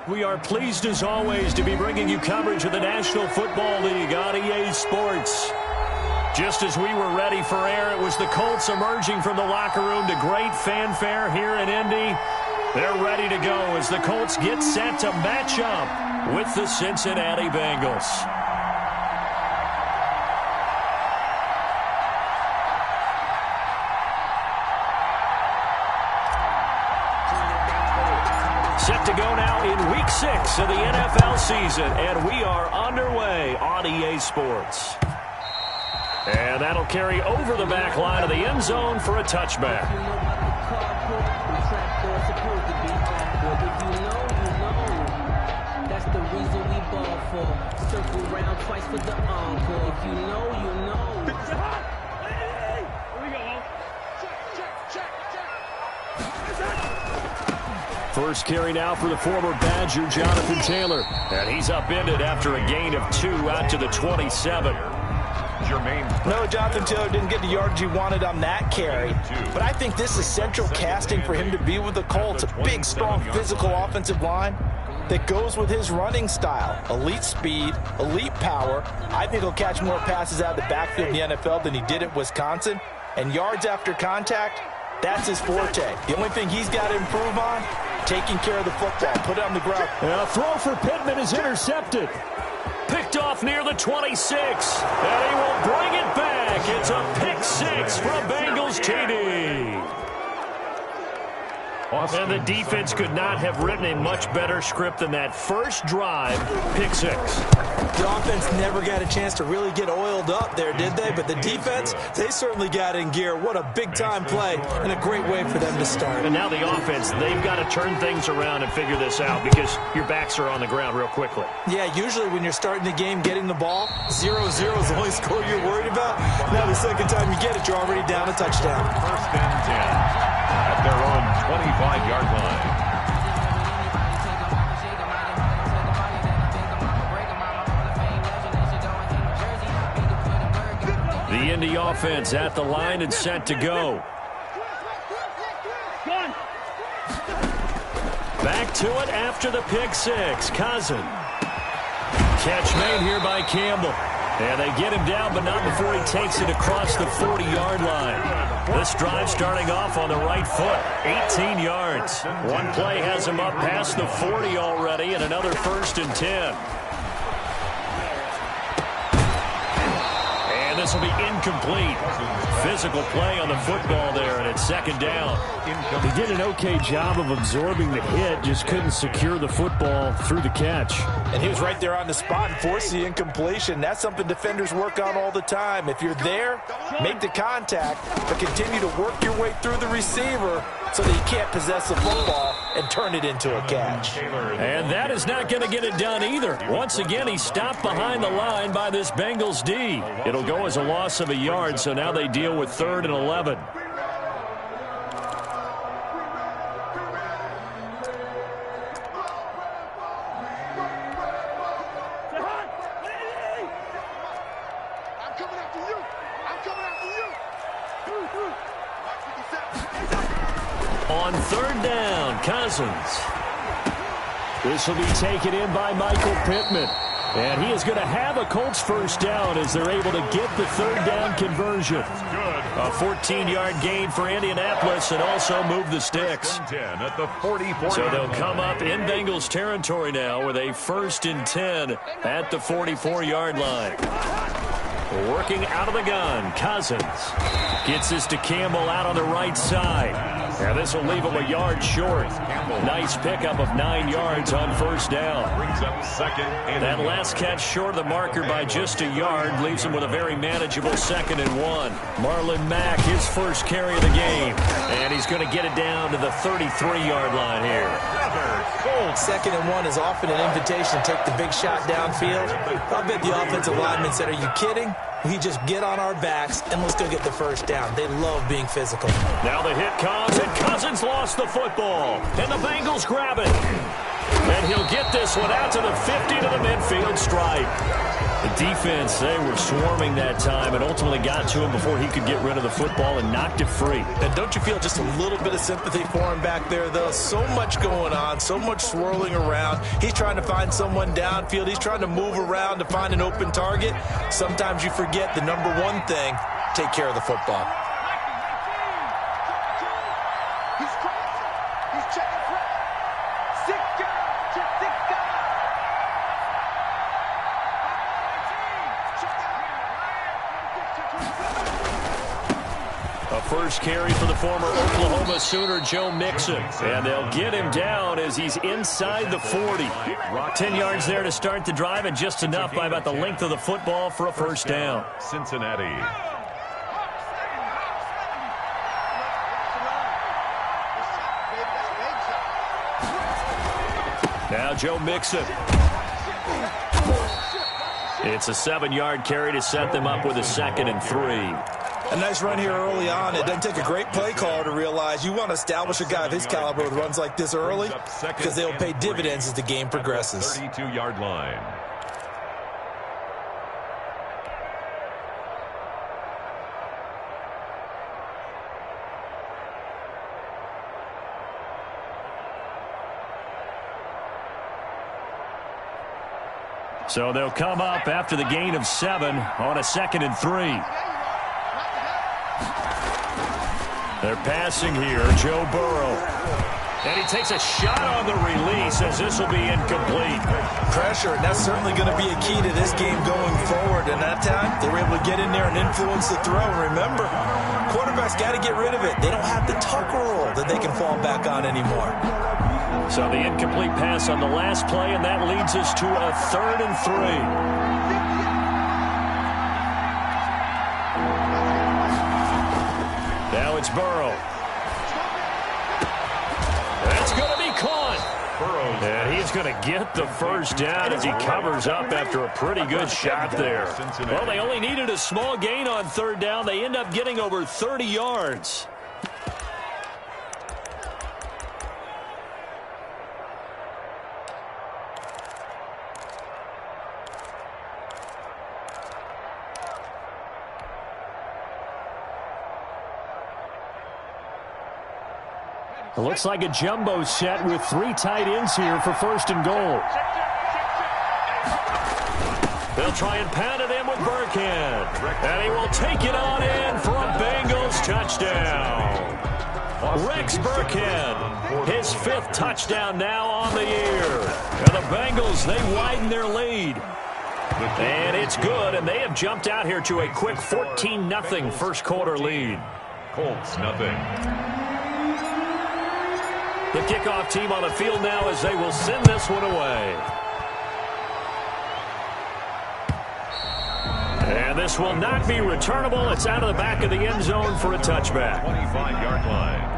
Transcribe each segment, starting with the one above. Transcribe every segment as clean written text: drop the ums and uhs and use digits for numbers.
We are pleased as always to be bringing you coverage of the National Football League on EA Sports. Just as we were ready for air, it was the Colts emerging from the locker room to great fanfare here in Indy. They're ready to go as the Colts get set to match up with the Cincinnati Bengals. Set to go now in Week 6 of the NFL season, and we are underway on EA Sports. And that'll carry over the back line of the end zone for a touchback. That's the reason we ball for. Circle round twice for the encore. If you know, you know. Here we go. First carry now for the former Badger, Jonathan Taylor. And he's upended after a gain of 2 out to the 27. No, Jonathan Taylor didn't get the yardage he wanted on that carry. But I think this is central casting for him to be with the Colts. A big, strong, physical offensive line that goes with his running style. Elite speed, elite power. I think he'll catch more passes out of the backfield in the NFL than he did at Wisconsin. And yards after contact, that's his forte. The only thing he's got to improve on, taking care of the football. Put it on the ground. A throw for Pittman is intercepted. Picked off near the 26. And he will bring it back. It's a pick 6 from Bengals TD. And the defense could not have written a much better script than that first drive, pick 6. The offense never got a chance to really get oiled up there, did they? But the defense, they certainly got in gear. What a big-time play and a great way for them to start. And now the offense, they've got to turn things around and figure this out because your backs are on the ground real quickly. Yeah, usually when you're starting the game getting the ball, 0-0 is the only score you're worried about. Now the second time you get it, you're already down a touchdown. First and 10 at their own 25-yard line. The Indy offense at the line and set to go. Back to it after the pick 6. Cousin. Catch made here by Campbell. And they get him down, but not before he takes it across the 40-yard line. This drive starting off on the right foot. 18 yards. One play has him up past the 40 already, and another 1st and 10. And this will be incomplete. Physical play on the football there, and it's 2nd down. They did an okay job of absorbing the hit, just couldn't secure the football through the catch. And he was right there on the spot and forced the incompletion. That's something defenders work on all the time. If you're there, make the contact, but continue to work your way through the receiver so that you can't possess the football and turn it into a catch. And that is not going to get it done either. Once again, he's stopped behind the line by this Bengals D. It'll go as a loss of a yard, so now they deal with 3rd and 11. On 3rd down, Cousins. This will be taken in by Michael Pittman. And he is going to have a Colts 1st down as they're able to get the 3rd down conversion. A 14-yard gain for Indianapolis and also move the sticks. At the 44. So they'll come up in Bengals territory now with a 1st and 10 at the 44-yard line. Working out of the gun, Cousins gets this to Campbell out on the right side. Now this will leave him a yard short. Nice pickup of 9 yards on 1st down. Brings up 2nd and that last catch short of the marker by just a yard leaves him with a very manageable 2nd and 1. Marlon Mack, his first carry of the game. And he's going to get it down to the 33-yard line here. 2nd and 1 is often an invitation to take the big shot downfield. I bet the offensive lineman said, "Are you kidding? We just get on our backs and let's go get the 1st down." They love being physical. Now the hit comes, and Cousins lost the football. And the Bengals grab it. And he'll get this one out to the 50 to the midfield stripe. The defense, they were swarming that time and ultimately got to him before he could get rid of the football and knocked it free. And don't you feel just a little bit of sympathy for him back there, though? So much going on, so much swirling around. He's trying to find someone downfield. He's trying to move around to find an open target. Sometimes you forget the number one thing, take care of the football. First carry for the former Oklahoma Sooner, Joe Mixon. And they'll get him down as he's inside the 40. 10 yards there to start the drive, and just enough by about the length of the football for a first down. Cincinnati. Now Joe Mixon. It's a 7-yard carry to set them up with a 2nd and 3. A nice run here early on. It doesn't take a great play caller to realize you want to establish a guy of his caliber with runs like this early because they'll pay dividends as the game progresses. 32-yard line. So they'll come up after the gain of 7 on a 2nd and 3. They're passing here, Joe Burrow. And he takes a shot on the release as this will be incomplete. Pressure, and that's certainly going to be a key to this game going forward. And that time, they were able to get in there and influence the throw. Remember, quarterbacks got to get rid of it. They don't have the tucker roll that they can fall back on anymore. So the incomplete pass on the last play, and that leads us to a 3rd and 3. Now it's Burrow. That's going to be caught. And he's going to get the first down as he covers up after a pretty good shot there. Well, they only needed a small gain on 3rd down. They end up getting over 30 yards. It looks like a jumbo set with 3 tight ends here for 1st and goal. They'll try and pound it in with Burkhead. And he will take it on in for a Bengals touchdown. Rex Burkhead, his 5th touchdown now on the year. And the Bengals, they widen their lead. And it's good, and they have jumped out here to a quick 14-0 first quarter lead. Colts, nothing. The kickoff team on the field now as they will send this one away. And this will not be returnable. It's out of the back of the end zone for a touchback. 25-yard line.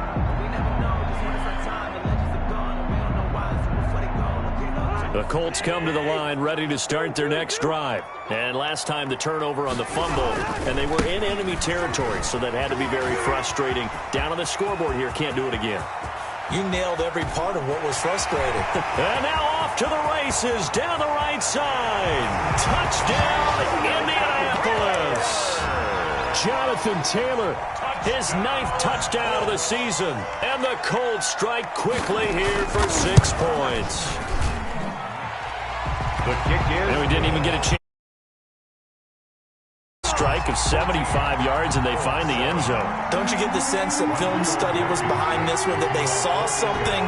The Colts come to the line ready to start their next drive. And last time the turnover on the fumble, and they were in enemy territory, so that had to be very frustrating. Down on the scoreboard here, can't do it again. You nailed every part of what was frustrating. And now off to the races down the right side. Touchdown, Indianapolis. Jonathan Taylor, his 9th touchdown of the season. And the Colts strike quickly here for 6 points. The kick is. And we didn't even get a chance. Strike of 75 yards, and they find the end zone. Don't you get the sense that film study was behind this one, that they saw something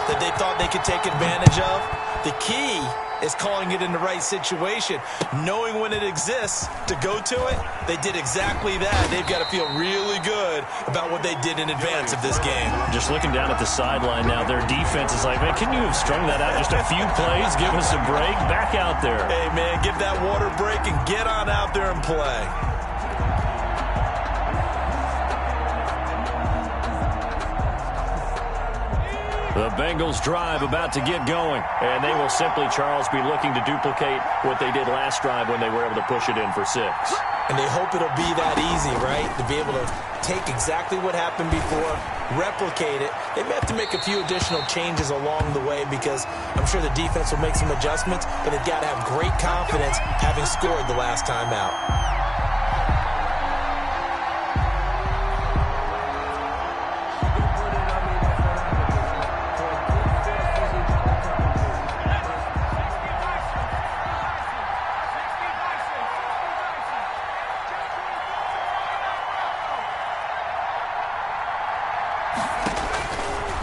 that they thought they could take advantage of? The key is calling it in the right situation, knowing when it exists to go to it. They did exactly that. They've got to feel really good about what they did in advance of this game. Just looking down at the sideline now, their defense is like, man, can you have strung that out just a few plays? Give us a break. Back out there. Hey, man, give that water break and get on out there and play. The Bengals drive about to get going, and they will simply, Charles, be looking to duplicate what they did last drive when they were able to push it in for 6. And they hope it'll be that easy, right? To be able to take exactly what happened before, replicate it. They may have to make a few additional changes along the way because I'm sure the defense will make some adjustments, but they've got to have great confidence having scored the last time out.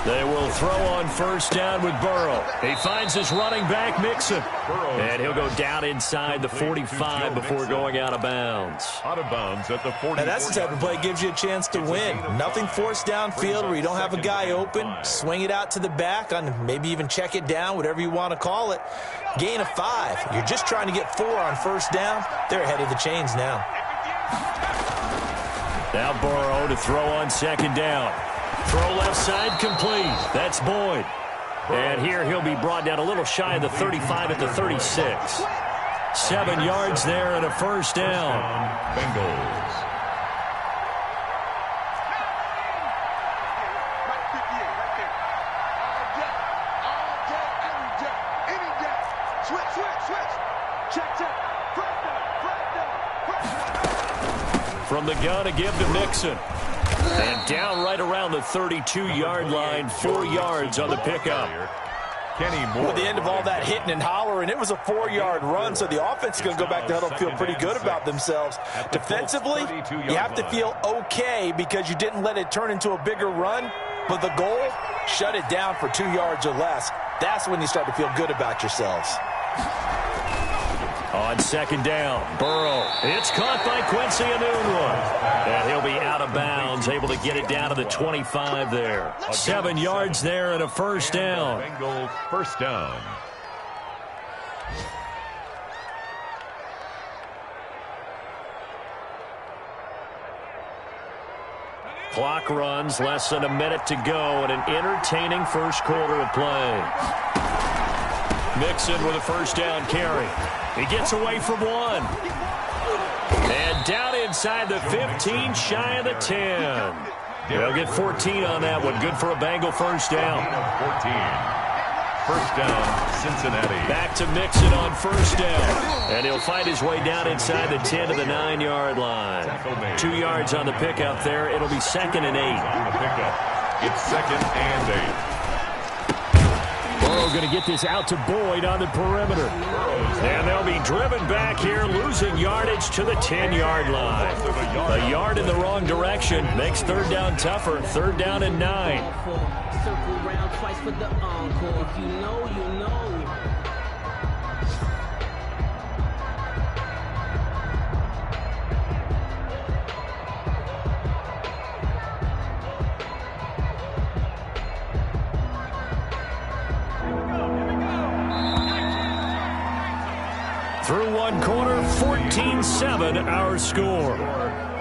They will throw on first down with Burrow. He finds his running back, Mixon. And he'll go down inside the 45 before going out of bounds. Out of bounds at the 40. Now that's the type of play that gives you a chance to win. Nothing forced downfield where you don't have a guy open. Swing it out to the back, on maybe even check it down, whatever you want to call it. Gain of 5. You're just trying to get 4 on first down. They're ahead of the chains now. Now Burrow to throw on second down. Throw left side complete. That's Boyd. And here he'll be brought down a little shy of the 35 at the 36. 7 yards there and a first down. Bengals. From the gun to give to Mixon. And down right around the 32-yard line, 4 yards on the pickup. With the end of all that hitting and hollering, it was a 4-yard run, so the offense is going to go back to huddle, feel pretty good about themselves. Defensively, you have to feel okay because you didn't let it turn into a bigger run, but the goal, shut it down for 2 yards or less. That's when you start to feel good about yourselves. On second down, Burrow. It's caught by Quincy Enunwa. And he'll be out of bounds, able to get it down to the 25 there. 7 yards there and a first down. Bengals first down. Clock runs, less than a minute to go, and an entertaining first quarter of play. Mixon with a first down carry. He gets away from 1. And down inside the 15, shy of the 10. They'll get 14 on that one. Good for a Bengal first down. 14. First down, Cincinnati. Back to Mixon on first down. And he'll fight his way down inside the 10 to the 9-yard line. 2 yards on the pickup there. It'll be 2nd and 8. On the pickup, it's 2nd and 8. Burrow going to get this out to Boyd on the perimeter. And they'll be driven back here, losing yardage to the 10-yard line. A yard in the wrong direction makes third down tougher. 3rd down and 9. Circle round twice for the encore. If you know, you know. Through 1 quarter, 14-7 our score.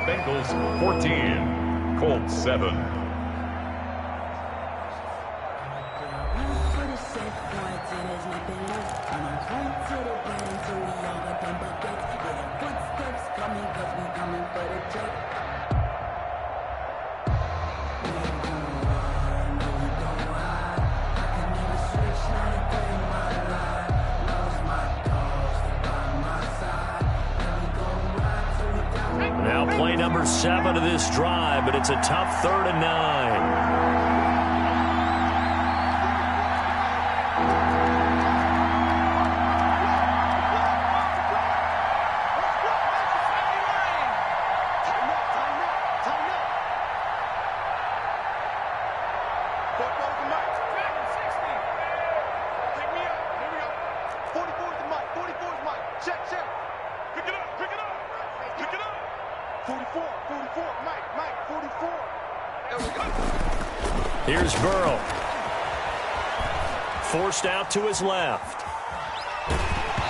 Bengals 14, Colts 7. Now play number 7 of this drive, but it's a tough 3rd and 9. Here's Burrow. Forced out to his left.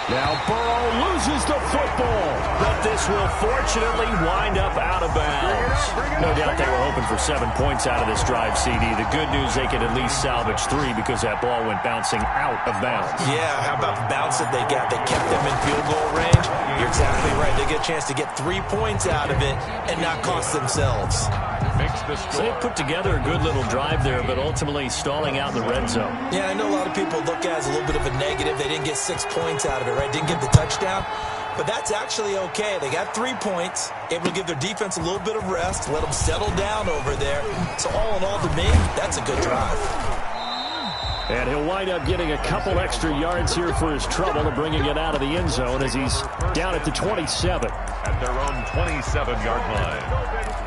Now Burrow loses the football, but this will fortunately wind up out of bounds. No doubt they were hoping for 7 points out of this drive, CD. The good news, they could at least salvage 3 because that ball went bouncing out of bounds. Yeah, how about the bounce that they got? They kept them in field goal range. You're exactly right. They get a chance to get 3 points out of it and not cost themselves. So they put together a good little drive there, but ultimately stalling out in the red zone. Yeah, I know a lot of people look at it as a little bit of a negative. They didn't get 6 points out of it, right? Didn't get the touchdown. But that's actually okay. They got 3 points, able to give their defense a little bit of rest, let them settle down over there. So all in all, to me, that's a good drive. And he'll wind up getting a couple extra yards here for his trouble and bringing it out of the end zone as he's down at the 27. At their own 27-yard line.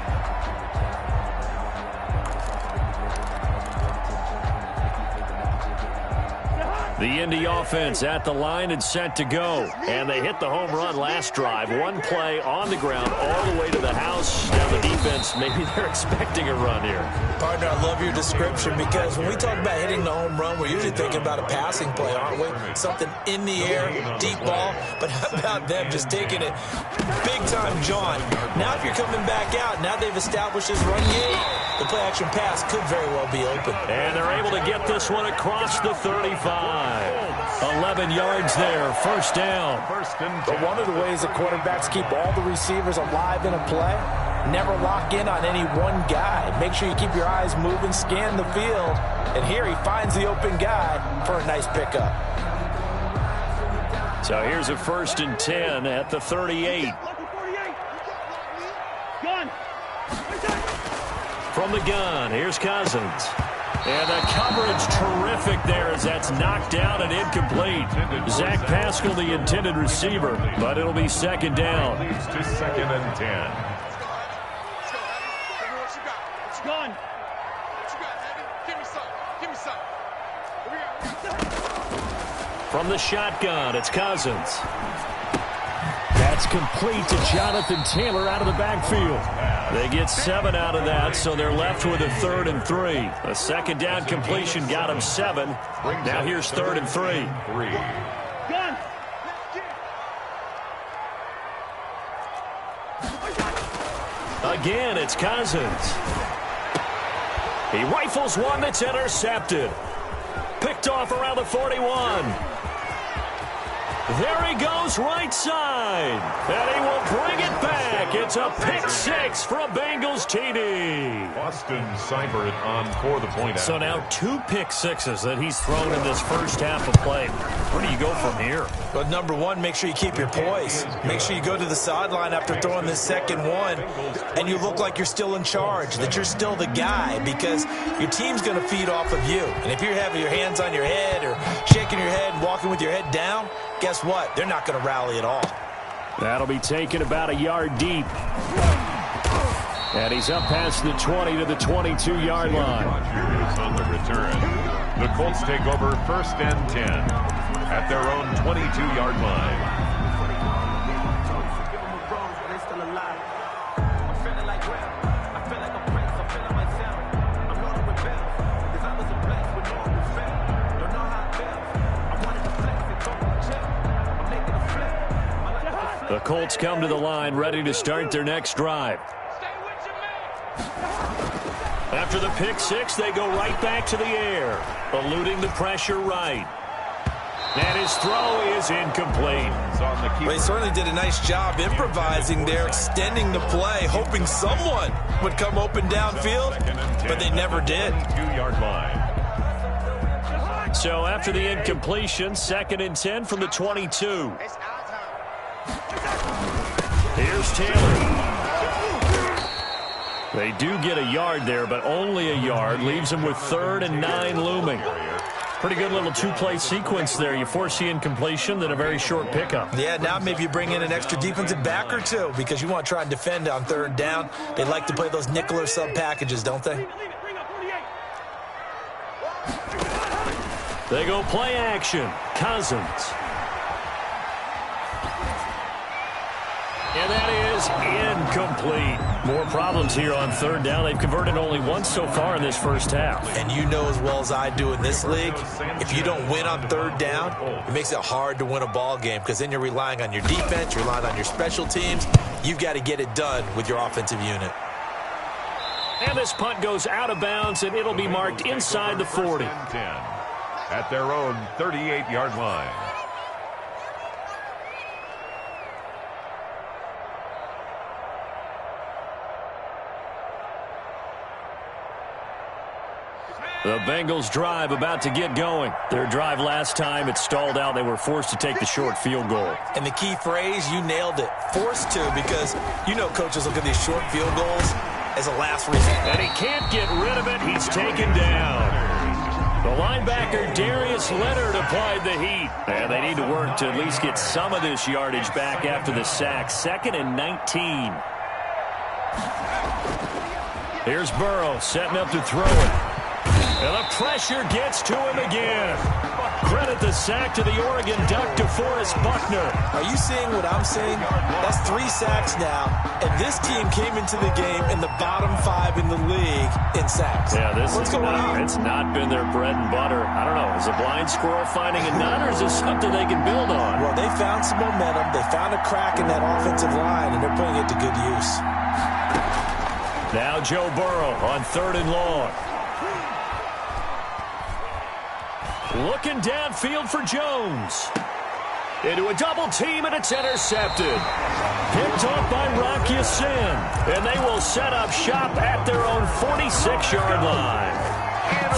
The Indy offense at the line and set to go. And they hit the home run last drive. 1 play on the ground all the way to the house. Now the defense, maybe they're expecting a run here. Partner, I love your description because when we talk about hitting the home run, we're usually thinking about a passing play, aren't we? Something in the air, deep ball. But how about them just taking it big time, John? Now if you're coming back out, now they've established this run game, the play-action pass could very well be open. And they're able to get this one across the 35. 11 yards there, first down. But one of the ways that quarterbacks keep all the receivers alive in a play, never lock in on any one guy. Make sure you keep your eyes moving, scan the field. And here he finds the open guy for a nice pickup. So here's a 1st and 10 at the 38. From the gun, here's Cousins. And the coverage terrific there as that's knocked down and incomplete. Zach Pascal, the intended receiver, but it'll be 2nd down. Leads to 2nd and 10. From the shotgun, it's Cousins. That's complete to Jonathan Taylor out of the backfield. They get 7 out of that, so they're left with a 3rd and 3. A 2nd down completion got them 7. Now here's 3rd and 3. Again, it's Cousins. He rifles one that's intercepted. Picked off around the 41. There he goes, right side. And he will bring it back. It's a pick 6 for a Bengals TD. Austin Seibert on for the point. So now 2 pick 6s that he's thrown in this first half of play. Where do you go from here? But number one, make sure you keep your poise. Make sure you go to the sideline after throwing this second one, and you look like you're still in charge, that you're still the guy, because your team's going to feed off of you. And if you're having your hands on your head or shaking your head and walking with your head down, guess what? They're not going to rally at all. That'll be taken about a yard deep. And he's up past the 20 to the 22-yard line. Rodgers on the return. The Colts take over 1st and 10 at their own 22-yard line. The Colts come to the line, ready to start their next drive. After the pick 6, they go right back to the air, eluding the pressure right. And his throw is incomplete. Well, he certainly did a nice job improvising there, extending the play, hoping someone would come open downfield, but they never did. 2-yard line. So after the incompletion, 2nd and 10 from the 22. Here's Taylor. They do get a yard there, but only a yard. Leaves them with 3rd and 9 looming. Pretty good little 2-play sequence there. You force the incompletion, then a very short pickup. Yeah, now maybe you bring in an extra defensive back or two because you want to try and defend on 3rd down. They like to play those nickel or sub packages, don't they? They go play action. Cousins. And that is incomplete. More problems here on third down. They've converted only once so far in this first half. And you know as well as I do in this league, if you don't win on third down, it makes it hard to win a ball game because then you're relying on your defense, you're relying on your special teams. You've got to get it done with your offensive unit. And this punt goes out of bounds, and it'll be marked inside the 40. 10 at their own 38-yard line. The Bengals drive about to get going. Their drive last time, it stalled out. They were forced to take the short field goal. And the key phrase, you nailed it, forced to, because you know coaches look at these short field goals as a last resort. And he can't get rid of it. He's taken down. The linebacker, Darius Leonard, applied the heat. And they need to work to at least get some of this yardage back after the sack. 2nd and 19. Here's Burrow setting up to throw it. And the pressure gets to him again. Credit the sack to the Oregon Duck, DeForest Buckner. Are you seeing what I'm seeing? That's 3 sacks now, and this team came into the game in the bottom 5 in the league in sacks. Yeah, What's going on? It's not been their bread and butter. I don't know. Is a blind squirrel finding a nut, or is this something they can build on? Well, they found some momentum. They found a crack in that offensive line, and they're putting it to good use. Now Joe Burrow on 3rd and long. Looking downfield for Jones. Into a double team, and it's intercepted. Picked off by Rock Ya-Sin. And they will set up shop at their own 46-yard line.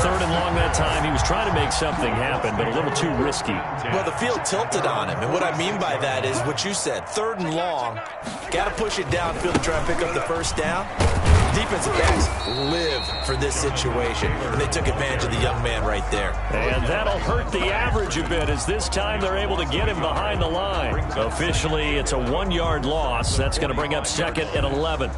3rd and long that time. He was trying to make something happen, but a little too risky. Well, the field tilted on him, and what I mean by that is what you said. 3rd and long, got to push it downfield to try and pick up the first down. Defensive backs live for this situation, and they took advantage of the young man right there. And that'll hurt the average a bit, as this time they're able to get him behind the line. Officially, it's a 1-yard loss. That's going to bring up 2nd and 11.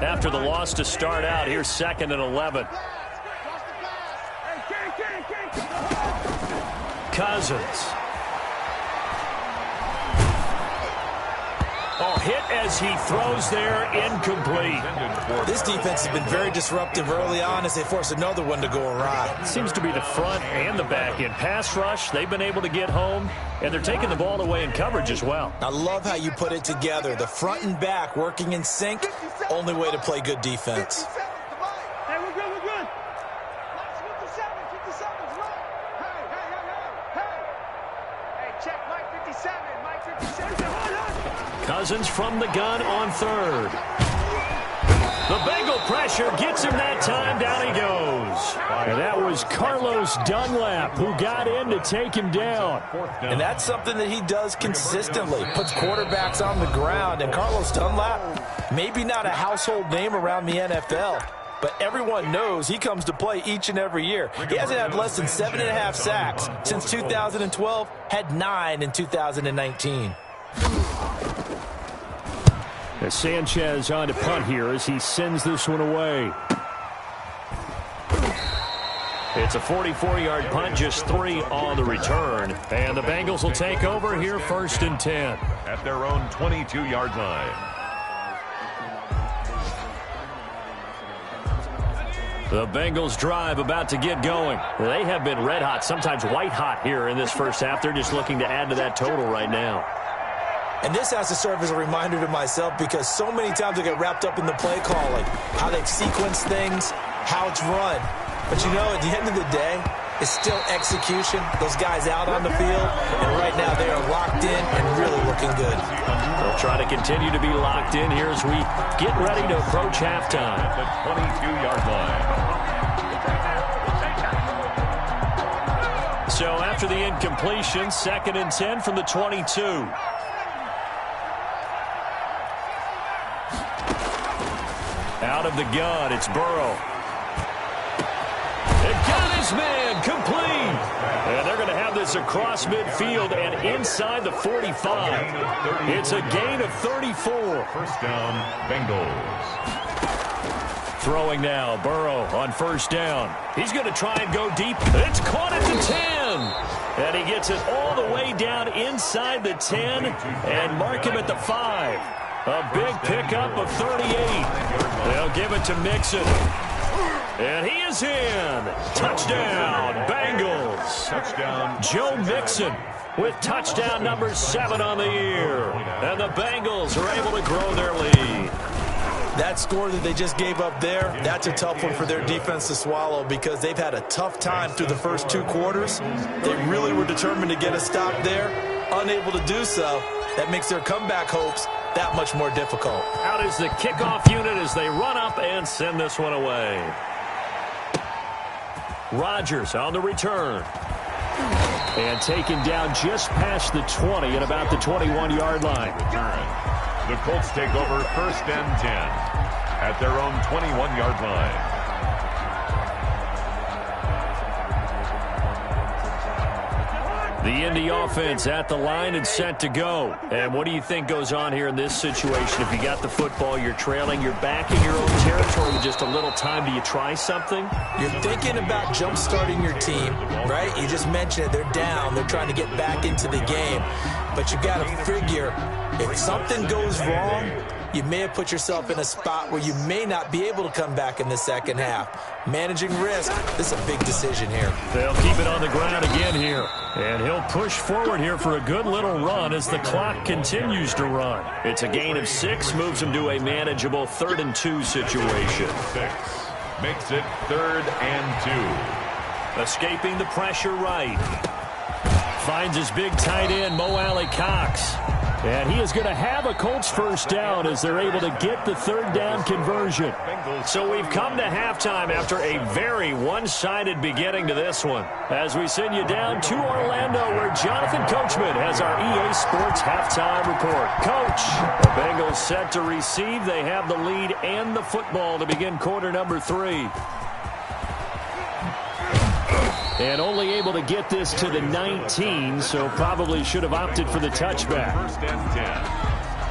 After the loss to start out, here's 2nd and 11. Cousins. Oh, hit as he throws there, incomplete. This defense has been very disruptive early on as they force another one to go awry. Seems to be the front and the back end. Pass rush, they've been able to get home, and they're taking the ball away in coverage as well. I love how you put it together. The front and back working in sync, only way to play good defense. Hey, we're good, we're good. 57's right. Hey, check Mike 57, Mike 57. Cousins from the gun on 3rd. The Bengal pressure gets him that time. Down he goes. And that was Carlos Dunlap who got in to take him down. And that's something that he does consistently. Puts quarterbacks on the ground. And Carlos Dunlap, maybe not a household name around the NFL, but everyone knows he comes to play each and every year. He hasn't had less than 7.5 sacks since 2012, had 9 in 2019. As Sanchez on to punt here as he sends this one away. It's a 44-yard punt, just 3 on the return. And the Bengals will take over here 1st and 10. At their own 22-yard line. The Bengals drive about to get going. They have been red hot, sometimes white hot here in this first half. They're just looking to add to that total right now. And this has to serve as a reminder to myself because so many times I get wrapped up in the play calling, how they've sequenced things, how it's run. But you know, at the end of the day, it's still execution. Those guys out on the field, and right now they are locked in and really looking good. They'll try to continue to be locked in here as we get ready to approach halftime. At the 22-yard line. So after the incompletion, 2nd and 10 from the 22. Out of the gun, it's Burrow. It got his man, complete. And they're going to have this across midfield and inside the 45. It's a gain of 34. First down, Bengals. Throwing now, Burrow on 1st down. He's going to try and go deep. It's caught at the 10. And he gets it all the way down inside the 10 and mark him at the 5. A big pickup of 38. They'll give it to Mixon. And he is in. Touchdown, Bengals. Touchdown, Joe Mixon with touchdown number 7 on the year. And the Bengals are able to grow their lead. That score that they just gave up there, that's a tough one for their defense to swallow because they've had a tough time through the first 2 quarters. They really were determined to get a stop there, unable to do so. That makes their comeback hopes that much more difficult. Out is the kickoff unit as they run up and send this one away. Rodgers on the return. And taken down just past the 20 at about the 21-yard line. The Colts take over 1st and 10 at their own 21-yard line. The Indy offense at the line and set to go. And what do you think goes on here in this situation? If you got the football, you're trailing, you're back in your own territory with just a little time. Do you try something? You're thinking about jump-starting your team, right? You just mentioned it. They're down. They're trying to get back into the game. But you got to figure, if something goes wrong, you may have put yourself in a spot where you may not be able to come back in the second half. Managing risk, this is a big decision here. They'll keep it on the ground again here. And he'll push forward here for a good little run as the clock continues to run. It's a gain of 6, moves him to a manageable 3rd and 2 situation. 6 makes it 3rd and 2. Escaping the pressure right. Finds his big tight end, Mo Alley-Cox. And he is going to have a Colts first down as they're able to get the 3rd down conversion. So we've come to halftime after a very one-sided beginning to this one. As we send you down to Orlando where Jonathan Coachman has our EA Sports halftime report. Coach, the Bengals set to receive. They have the lead and the football to begin quarter number 3. And only able to get this to the 19, so probably should have opted for the touchback. 1st and 10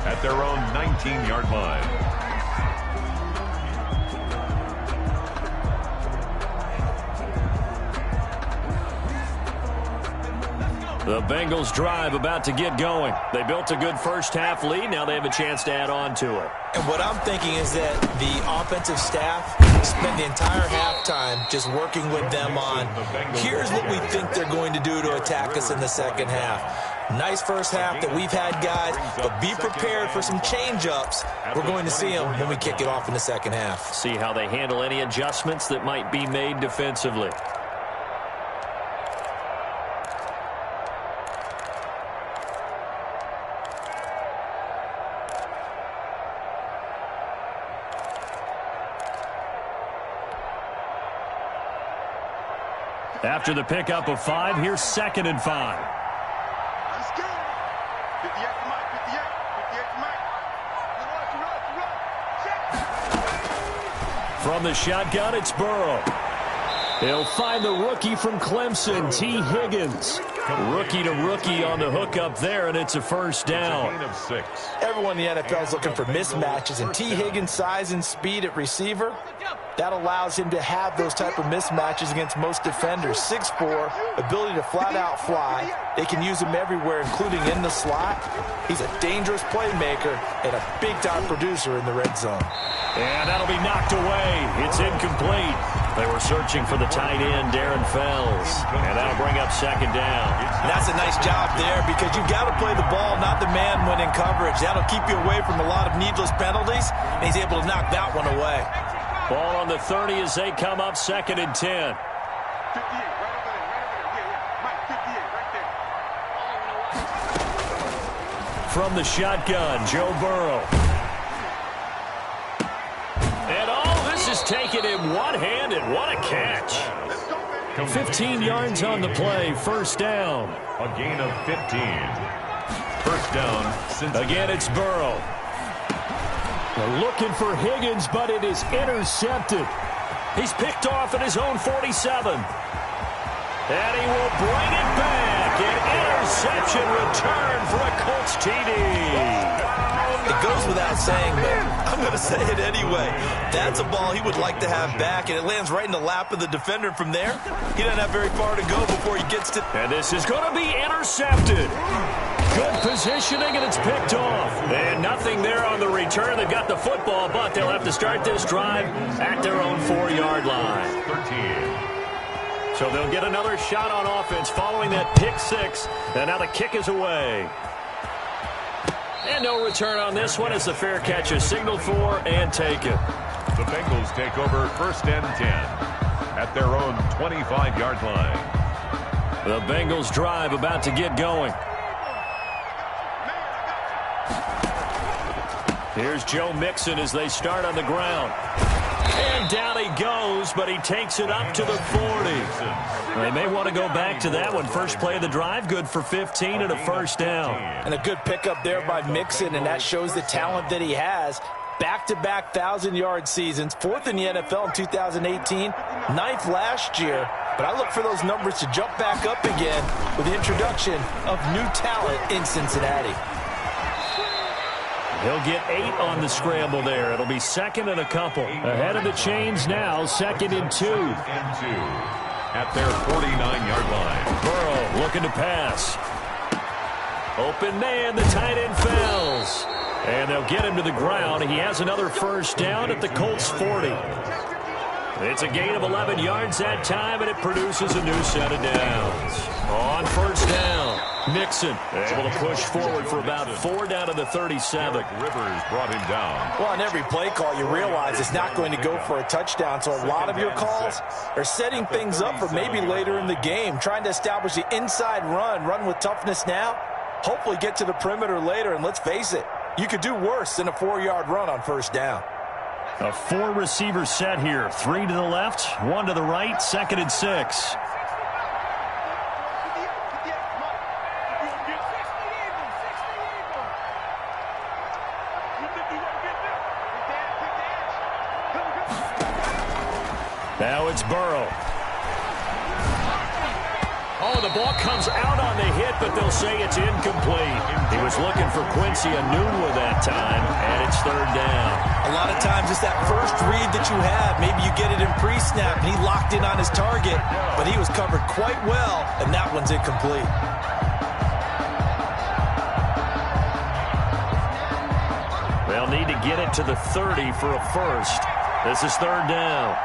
at their own 19-yard line. The Bengals drive about to get going. They built a good first-half lead. Now they have a chance to add on to it. And what I'm thinking is that the offensive staff spent the entire halftime just working with them on, here's what we think they're going to do to attack us in the second half. Nice first half that we've had, guys, but be prepared for some change-ups. We're going to see them when we kick it off in the second half. See how they handle any adjustments that might be made defensively. After the pickup of 5, here's 2nd and 5. Let's go. 58 to Mike, 58. 58 to Mike. Check. From the shotgun, it's Burrow. He'll find the rookie from Clemson, T. Higgins. Rookie to rookie on the hook up there, and it's a first down. Gain of 6. Everyone in the NFL is looking for mismatches, and T. Higgins' size and speed at receiver, that allows him to have those type of mismatches against most defenders. 6'4", ability to flat-out fly. They can use him everywhere, including in the slot. He's a dangerous playmaker and a big-time producer in the red zone. And that'll be knocked away. It's incomplete. They were searching for the tight end, Darren Fells. And that'll bring up 2nd down. And that's a nice job there because you've got to play the ball, not the man when in coverage. That'll keep you away from a lot of needless penalties, and he's able to knock that one away. Ball on the 30 as they come up 2nd and 10. 58, right over there, Yeah. Mike, 58, right there. From the shotgun, Joe Burrow. And all this is taken in one-handed. What a catch. 15 yards on the play, first down. A gain of 15. First down. Cincinnati. Again, it's Burrow. They're looking for Higgins, but it is intercepted. He's picked off at his own 47. And he will bring it back. An interception return for a Colts TD. It goes without saying, but I'm I'm going to say it anyway. That's a ball he would like to have back, and it lands right in the lap of the defender from there. He doesn't have very far to go before he gets to... And this is going to be intercepted. Good positioning, and it's picked off. And nothing there on the return. They've got the football, but they'll have to start this drive at their own 4-yard line. 13. So they'll get another shot on offense following that pick six. And now the kick is away. And no return on this one as the fair catch is signaled for and taken. The Bengals take over 1st and 10 at their own 25-yard line. The Bengals drive about to get going. Here's Joe Mixon as they start on the ground. And down he goes, but he takes it up to the 40. They may want to go back to that one. First play of the drive, good for 15 and a first down. And a good pickup there by Mixon, and that shows the talent that he has. Back-to-back 1,000-yard seasons, 4th in the NFL in 2018, 9th last year. But I look for those numbers to jump back up again with the introduction of new talent in Cincinnati. He'll get 8 on the scramble there. It'll be 2nd and a couple. Ahead of the chains now, 2nd and 2. At their 49-yard line. Burrow looking to pass. Open man, the tight end falls. And they'll get him to the ground. He has another first down at the Colts 40. It's a gain of 11 yards that time, and it produces a new set of downs. On first down, Mixon able to push forward for about 4 down to the 37. Rivers brought him down. Well, on every play call, you realize it's not going to go for a touchdown, so a lot of your calls are setting things up for maybe later in the game, trying to establish the inside run with toughness now, hopefully get to the perimeter later, and let's face it, you could do worse than a 4-yard run on first down. A 4-receiver set here. 3 to the left, 1 to the right, 2nd and 6. Now it's Burrow. Oh, the ball comes out on the hit, but they'll say it's incomplete. He was looking for Quincy Enunwa that time, and it's 3rd down. A lot of times it's that first read that you have. Maybe you get it in pre-snap, and he locked in on his target, but he was covered quite well, and that one's incomplete. They'll need to get it to the 30 for a first. This is 3rd down.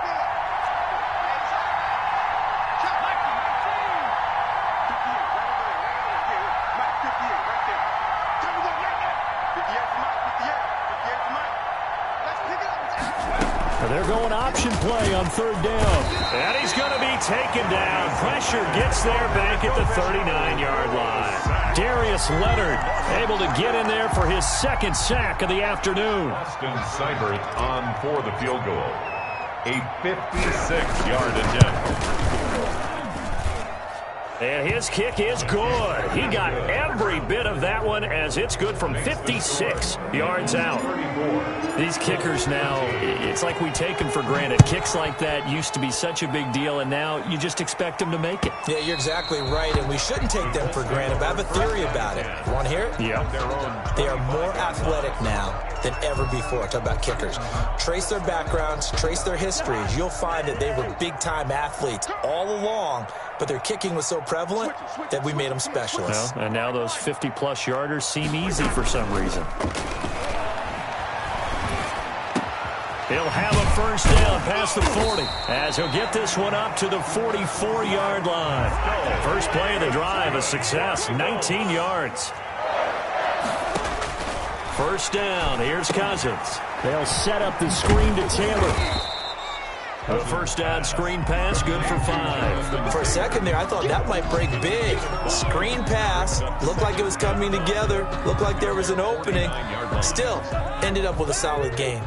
They're going option play on 3rd down. And he's going to be taken down. Pressure gets there back at the 39-yard line. Darius Leonard able to get in there for his 2nd sack of the afternoon. Austin Seibert on for the field goal. A 56-yard attempt. And his kick is good. He got every bit of that one as it's good from 56 yards out. These kickers now, it's like we take them for granted. Kicks like that used to be such a big deal, and now you just expect them to make it. Yeah, you're exactly right, and we shouldn't take them for granted. But I have a theory about it. You want to hear it? Yeah. They are more athletic now than ever before. Talk about kickers. Trace their backgrounds, trace their histories. You'll find that they were big-time athletes all along, but their kicking was so prevalent that we made them specialists. Well, and now those 50-plus yarders seem easy for some reason. He'll have a first down past the 40 as he'll get this one up to the 44-yard line. First play of the drive, a success, 19 yards. First down, here's Cousins. They'll set up the screen to Taylor. A first down screen pass, good for 5. For a second there, I thought that might break big. Screen pass, looked like it was coming together, looked like there was an opening. Still, ended up with a solid gain.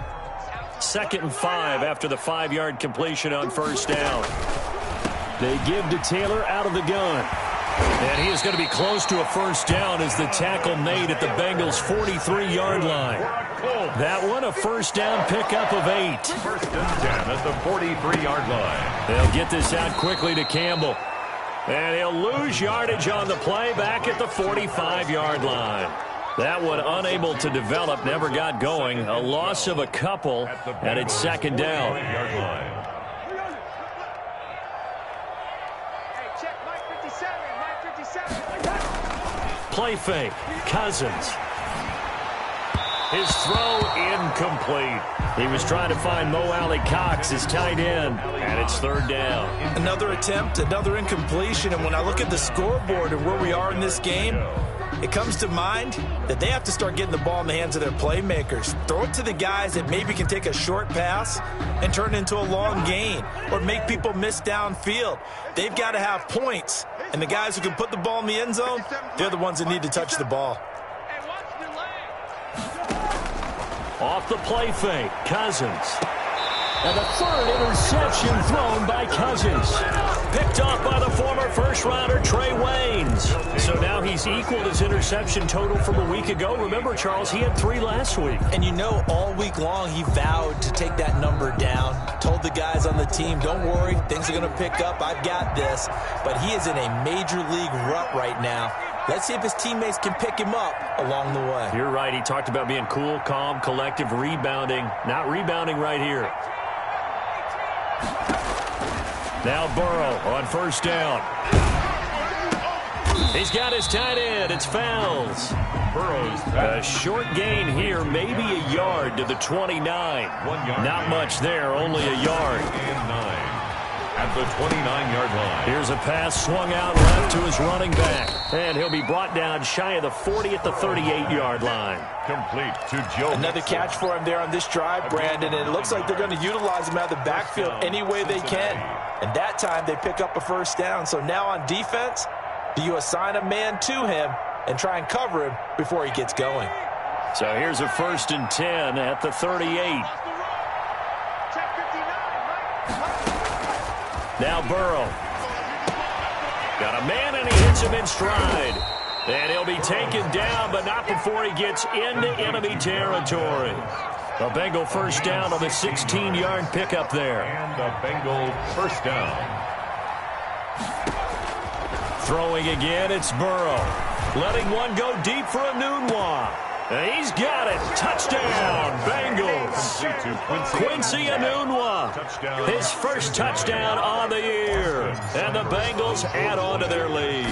2nd and 5 after the 5-yard completion on first down. They give to Taylor out of the gun. And he is going to be close to a first down as the tackle made at the Bengals' 43-yard line. That one, a first down pickup of 8. 1st and 10 at the 43-yard line. They'll get this out quickly to Campbell. And he'll lose yardage on the play back at the 45-yard line. That one unable to develop, never got going. A loss of a couple, and it's second down. Play fake. Cousins. His throw incomplete. He was trying to find Mo Alley-Cox, his tight end, and it's third down. Another attempt, another incompletion, and when I look at the scoreboard and where we are in this game, it comes to mind that they have to start getting the ball in the hands of their playmakers. Throw it to the guys that maybe can take a short pass and turn it into a long gain or make people miss downfield. They've got to have points, and the guys who can put the ball in the end zone, they're the ones that need to touch the ball. Off the play fake, Cousins. And the third interception thrown by Cousins. Picked off by the former first-rounder Trey Waynes. So now he's equaled his interception total from a week ago. Remember, Charles, he had 3 last week. And you know, all week long he vowed to take that number down. Told the guys on the team, don't worry, things are going to pick up. I've got this. But he is in a major league rut right now. Let's see if his teammates can pick him up along the way. You're right. He talked about being cool, calm, collective, rebounding. Not rebounding right here. Now Burrow on first down. He's got his tight end. It's Fells. Burrow's a short gain here, maybe a yard to the 29. 1 yard. Not much there, only a yard. And 9 at the 29-yard line. Here's a pass swung out left to his running back. And he'll be brought down shy of the 40 at the 38-yard line. Complete to Joe. Another catch for him there on this drive, Brandon, and it looks like they're going to utilize him out of the backfield any way they can. And that time they pick up a first down. So now on defense, do you assign a man to him and try and cover him before he gets going? So here's a 1st and 10 at the 38. Now Burrow. Got a man, and he hits him in stride. And he'll be taken down, but not before he gets into enemy territory. A Bengal first down on the 16-yard pickup there. And a Bengal first down. Throwing again, it's Burrow. Letting one go deep for Enunwa. And he's got it. Touchdown, Bengals. Quincy Enunwa. His first touchdown on the year. And the Bengals add on to their lead.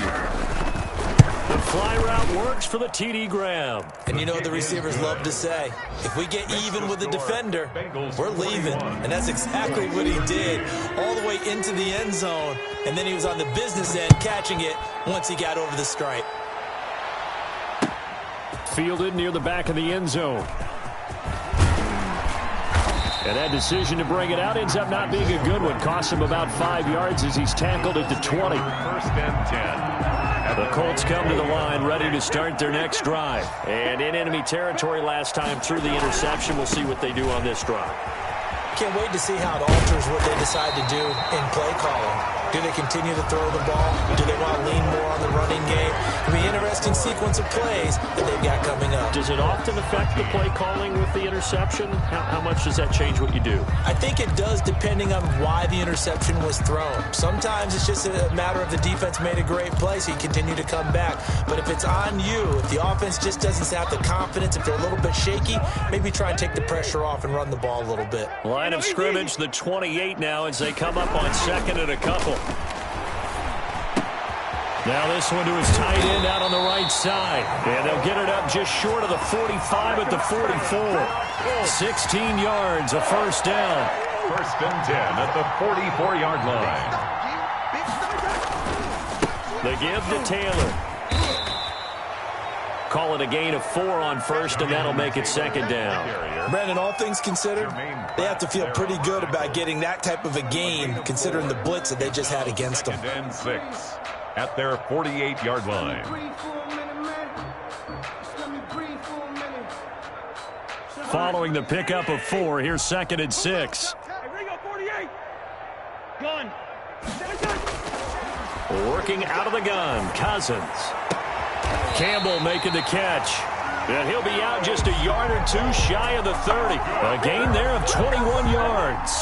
The fly route works for the TD grab. And you know what the receivers love to say? If we get even with the defender, we're leaving. And that's exactly what he did. All the way into the end zone. And then he was on the business end catching it once he got over the stripe. Fielded near the back of the end zone. And that decision to bring it out ends up not being a good one. Costs him about 5 yards as he's tackled at the 20. 1st and 10. The Colts come to the line ready to start their next drive. And in enemy territory last time through the interception. We'll see what they do on this drive. Can't wait to see how it alters what they decide to do in play calling. Do they continue to throw the ball? Do they want to lean more on the running game? It'll be an interesting sequence of plays that they've got coming up. Does it often affect the play calling with the interception? How much does that change what you do? I think it does, depending on why the interception was thrown. Sometimes it's just a matter of the defense made a great play, so you continue to come back. But if it's on you, if the offense just doesn't have the confidence, if they're a little bit shaky, maybe try and take the pressure off and run the ball a little bit. Line of scrimmage, the 28 now as they come up on 2nd and a couple. Now this one to his tight end out on the right side. And they'll get it up just short of the 45 at the 44. 16 yards, a first down. 1st and 10 at the 44-yard line. They give to Taylor. Call it a gain of 4 on first, and that'll make it 2nd down. Brandon, all things considered, they have to feel pretty good about getting that type of a gain, considering the blitz that they just had against them. 2nd and 6 at their 48-yard line. Following the pickup of 4, here's 2nd and 6. Working out of the gun, Cousins. Campbell making the catch. And he'll be out just a yard or two shy of the 30. A gain there of 21 yards.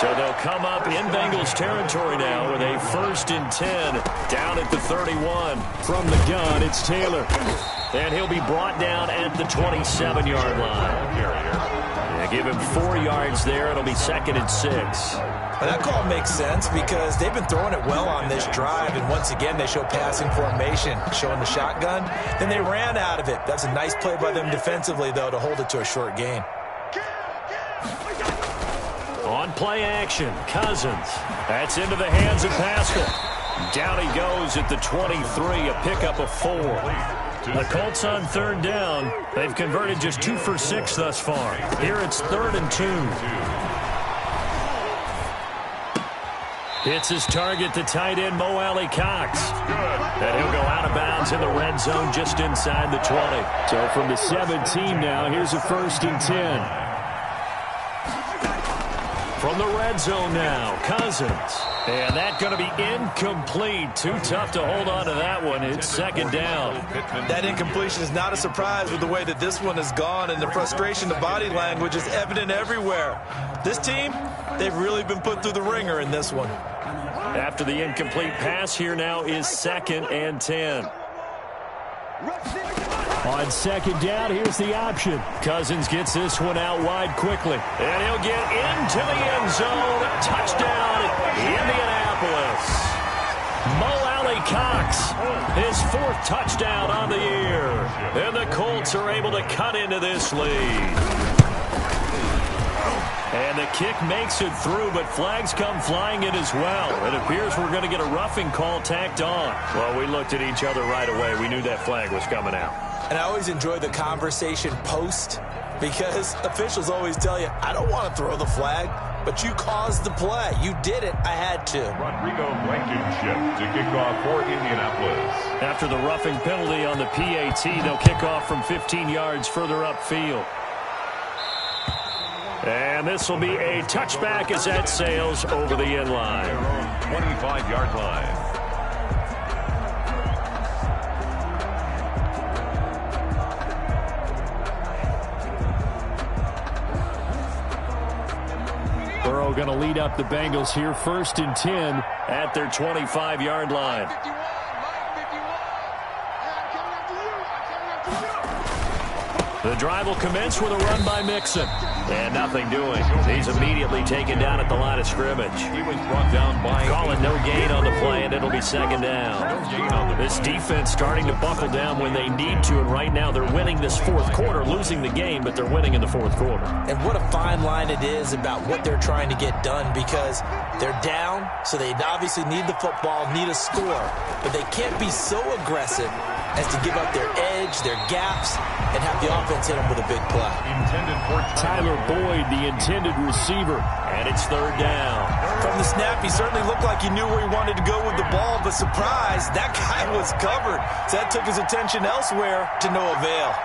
So they'll come up in Bengals territory now with a 1st and 10 down at the 31. From the gun, it's Taylor. And he'll be brought down at the 27-yard line. Yeah, give him 4 yards there. It'll be 2nd and 6. Well, that call makes sense because they've been throwing it well on this drive, and once again they show passing formation, showing the shotgun. Then they ran out of it. That's a nice play by them defensively, though, to hold it to a short gain. On play action, Cousins. That's into the hands of Pascal. Down he goes at the 23, a pickup of 4. The Colts on 3rd down. They've converted just 2 for 6 thus far. Here it's 3rd and 2. Hits his target, the tight end, Mo Alley-Cox. And he'll go out of bounds in the red zone just inside the 20. So from the 17 now, here's a 1st and 10. From the red zone now, Cousins. And that's going to be incomplete. Too tough to hold on to that one. It's 2nd down. That incompletion is not a surprise with the way that this one has gone, and the frustration, the body language is evident everywhere. This team, they've really been put through the ringer in this one. After the incomplete pass, here now is 2nd and 10. On 2nd down, here's the option. Cousins gets this one out wide quickly. And he'll get into the end zone. Touchdown, Indianapolis. Mo Alley-Cox, his 4th touchdown on the year. And the Colts are able to cut into this lead. And the kick makes it through, but flags come flying in as well. It appears we're going to get a roughing call tacked on. Well, we looked at each other right away. We knew that flag was coming out. And I always enjoy the conversation post because officials always tell you, I don't want to throw the flag, but you caused the play. You did it. I had to. Rodrigo Blankenship to kick off for Indianapolis. After the roughing penalty on the PAT, they'll kick off from 15 yards further upfield. And this will be a touchback as that sails over the end line. 25-yard line. Burrow going to lead up the Bengals here, 1st and 10 at their 25-yard line. The drive will commence with a run by Mixon. And nothing doing. He's immediately taken down at the line of scrimmage. He was brought down by... Calling no gain on the play, and it'll be 2nd down. This defense starting to buckle down when they need to, and right now they're winning this 4th quarter, losing the game, but they're winning in the 4th quarter. And what a fine line it is about what they're trying to get done because they're down, so they obviously need the football, need a score, but they can't be so aggressive as to give up their edge, their gaps, and have the offense hit them with a big play. Intended for Tyler Boyd, the intended receiver, and it's 3rd down. From the snap, he certainly looked like he knew where he wanted to go with the ball, but surprise, that guy was covered. So that took his attention elsewhere to no avail.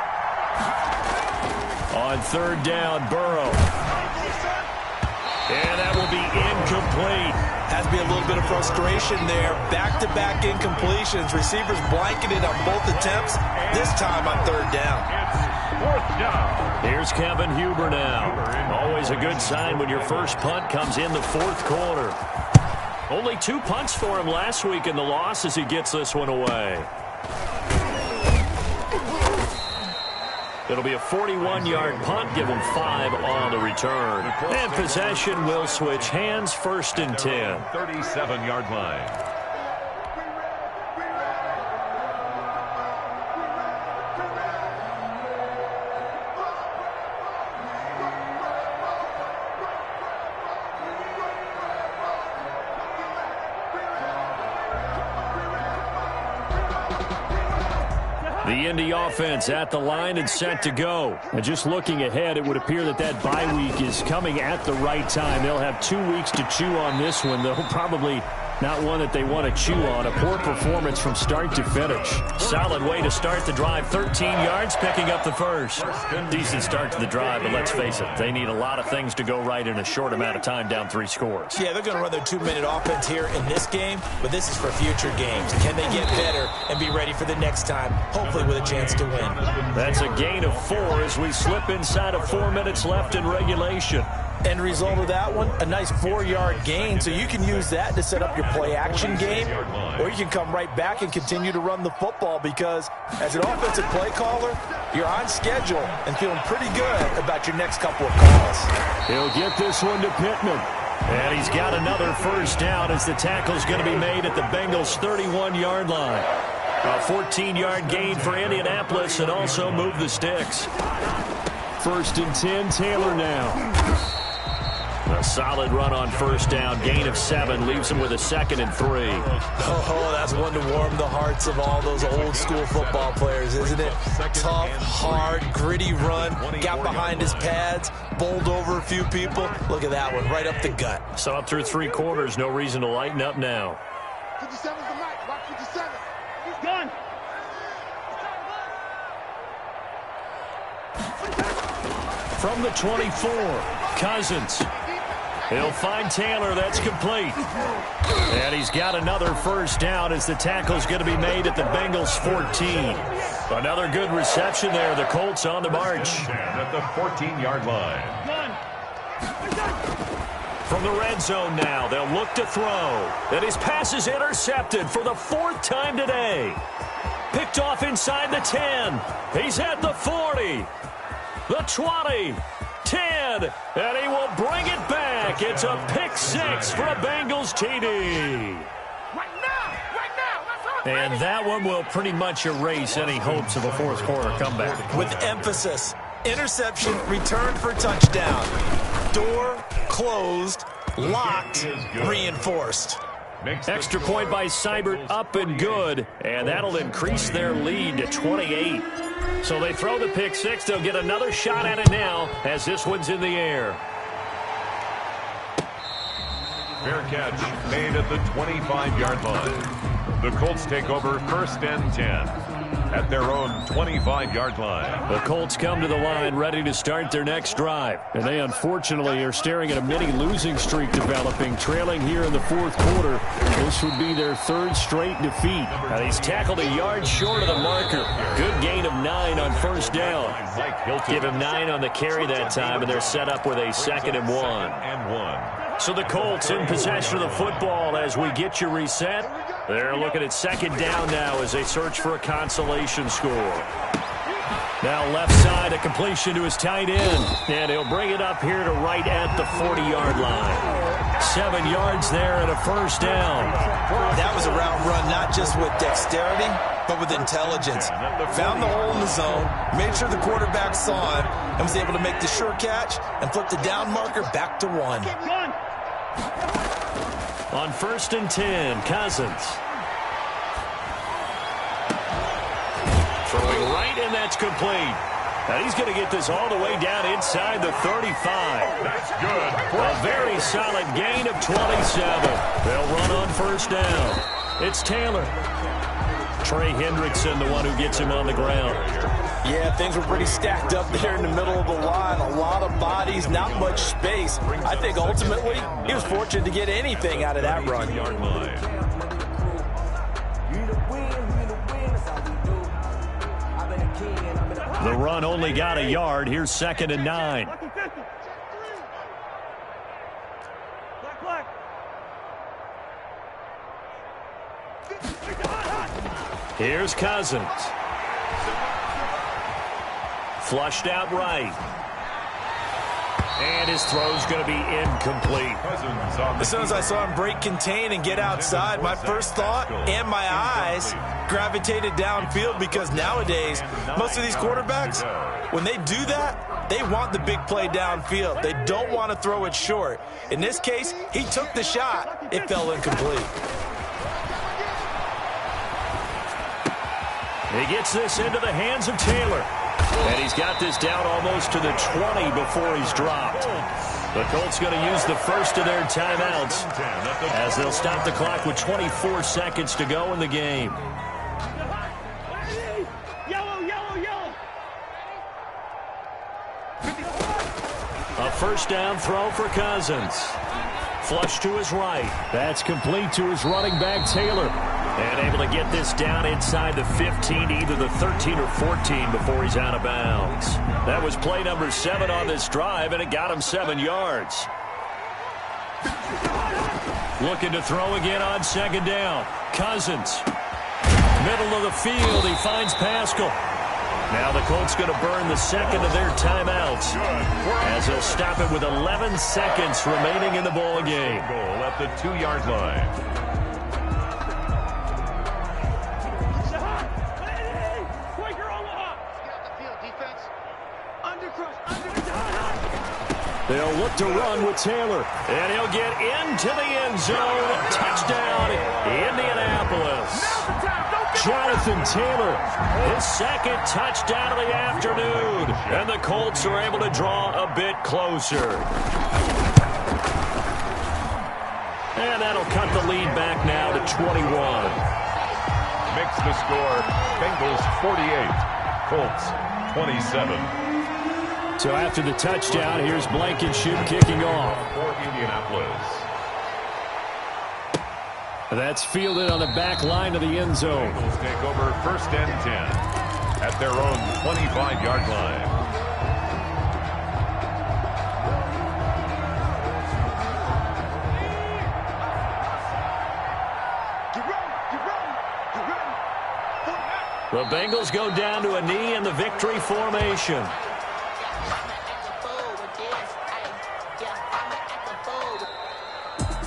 On 3rd down, Burrow. And that will be incomplete. Has to be a little bit of frustration there. Back-to-back incompletions. Receivers blanketed on both attempts, this time on 3rd down. 4th down. Here's Kevin Huber now. Always a good sign when your first punt comes in the 4th quarter. Only 2 punts for him last week in the loss as he gets this one away. It'll be a 41-yard punt, give him 5 on the return. And possession will switch hands, 1st and 10. 37-yard line. The Indy offense at the line and set to go. And just looking ahead, it would appear that that bye week is coming at the right time. They'll have 2 weeks to chew on this one, though probably not one that they want to chew on. A poor performance from start to finish. Solid way to start the drive. 13 yards, picking up the first. Decent start to the drive, but let's face it, they need a lot of things to go right in a short amount of time, down 3 scores. Yeah, they're going to run their 2-minute offense here in this game, but this is for future games. Can they get better and be ready for the next time, hopefully with a chance to win? That's a gain of 4 as we slip inside of 4 minutes left in regulation. End result of that one, a nice 4-yard gain. So you can use that to set up your play-action game, or you can come right back and continue to run the football because as an offensive play caller, you're on schedule and feeling pretty good about your next couple of calls. He'll get this one to Pittman. And he's got another first down as the tackle's going to be made at the Bengals' 31-yard line. A 14-yard gain for Indianapolis and also move the sticks. 1st and 10, Taylor now. A solid run on first down, gain of 7, leaves him with a 2nd and 3. Oh, that's one to warm the hearts of all those old-school football players, isn't it? Tough, hard, gritty run, got behind his pads, bowled over a few people. Look at that one, right up the gut. So up through 3 quarters, no reason to lighten up now. 57's the mic. Watch 57. He's gone. From the 24, Cousins. He'll find Taylor. That's complete. And he's got another first down as the tackle's going to be made at the Bengals' 14. Another good reception there. The Colts on the march. At the 14-yard line. From the red zone now, they'll look to throw. And his pass is intercepted for the 4th time today. Picked off inside the 10. He's at the 40. The 20. 10, and he will bring it back. It's a pick 6 for a Bengals TD. And that one will pretty much erase any hopes of a 4th quarter comeback. With emphasis, interception, return for touchdown. Door closed, locked, reinforced. Extra point by Seibert, up and good, and that'll increase their lead to 28. So they throw the pick 6. They'll get another shot at it now as this one's in the air. Fair catch made at the 25-yard line. The Colts take over 1st and 10 at their own 25-yard line. The Colts come to the line ready to start their next drive. And they unfortunately are staring at a mini losing streak developing, trailing here in the 4th quarter. This would be their 3rd straight defeat. And he's tackled a yard short of the marker. Good gain of 9 on first down. Give him 9 on the carry that time, and they're set up with a 2nd and 1. So the Colts in possession of the football as we get you reset. They're looking at 2nd down now as they search for a consolation score. Now left side, a completion to his tight end. And he'll bring it up here to right at the 40-yard line. 7 yards there and a first down. That was a route run not just with dexterity, but with intelligence. Found the hole in the zone, made sure the quarterback saw him, and was able to make the sure catch and flip the down marker back to 1. On 1st and 10, Cousins. Throwing right, and that's complete. And he's going to get this all the way down inside the 35. That's good. A very solid gain of 27. They'll run on first down. It's Taylor. Trey Hendrickson, the one who gets him on the ground. Yeah, things were pretty stacked up there in the middle of the line. A lot of bodies, not much space. I think ultimately he was fortunate to get anything out of that run. The run only got a yard. Here's 2nd and 9. Here's Cousins. Flushed out right. And his throw's going to be incomplete. As soon as I saw him break contain and get outside, my first thought and my eyes gravitated downfield because nowadays, most of these quarterbacks, when they do that, they want the big play downfield. They don't want to throw it short. In this case, he took the shot. It fell incomplete. He gets this into the hands of Taylor. And he's got this down almost to the 20 before he's dropped. The Colts going to use the first of their timeouts as they'll stop the clock with 24 seconds to go in the game. A first down throw for Cousins. Flush to his right. That's complete to his running back, Taylor. And able to get this down inside the 15, either the 13 or 14 before he's out of bounds. That was play number 7 on this drive, and it got him 7 yards. Looking to throw again on second down. Cousins. Middle of the field. He finds Pascal. Now the Colts going to burn the second of their timeouts as he'll stop it with 11 seconds remaining in the ball game. Goal at the 2-yard line. They'll look to run with Taylor, and he'll get into the end zone. Touchdown, Indianapolis. Jonathan Taylor, his second touchdown of the afternoon, and the Colts are able to draw a bit closer. And that'll cut the lead back now to 21. Makes the score Bengals 48, Colts 27. So after the touchdown, here's Blankenship kicking off. For Indianapolis. That's fielded on the back line of the end zone. Bengals take over 1st and 10 at their own 25-yard line. The Bengals go down to a knee in the victory formation.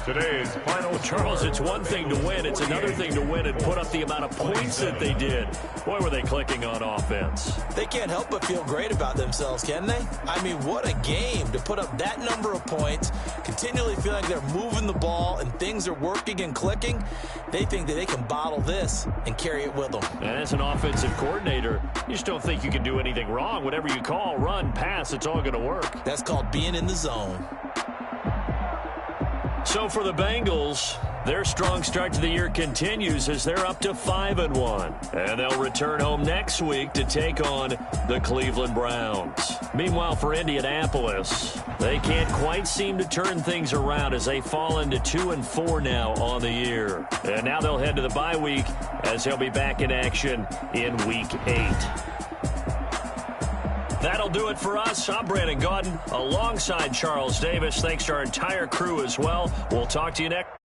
Today's final. Charles, it's one thing to win. It's another thing to win and put up the amount of points that they did. Boy, were they clicking on offense. They can't help but feel great about themselves, can they? I mean, what a game to put up that number of points, continually feel like they're moving the ball and things are working and clicking. They think that they can bottle this and carry it with them. And as an offensive coordinator, you just don't think you can do anything wrong. Whatever you call, run, pass, it's all going to work. That's called being in the zone. So for the Bengals, their strong start to the year continues as they're up to 5-1. And they'll return home next week to take on the Cleveland Browns. Meanwhile, for Indianapolis, they can't quite seem to turn things around as they fall into 2-4 now on the year. And now they'll head to the bye week as they'll be back in action in Week 8. That'll do it for us. I'm Brandon Gaudin alongside Charles Davis. Thanks to our entire crew as well. We'll talk to you next.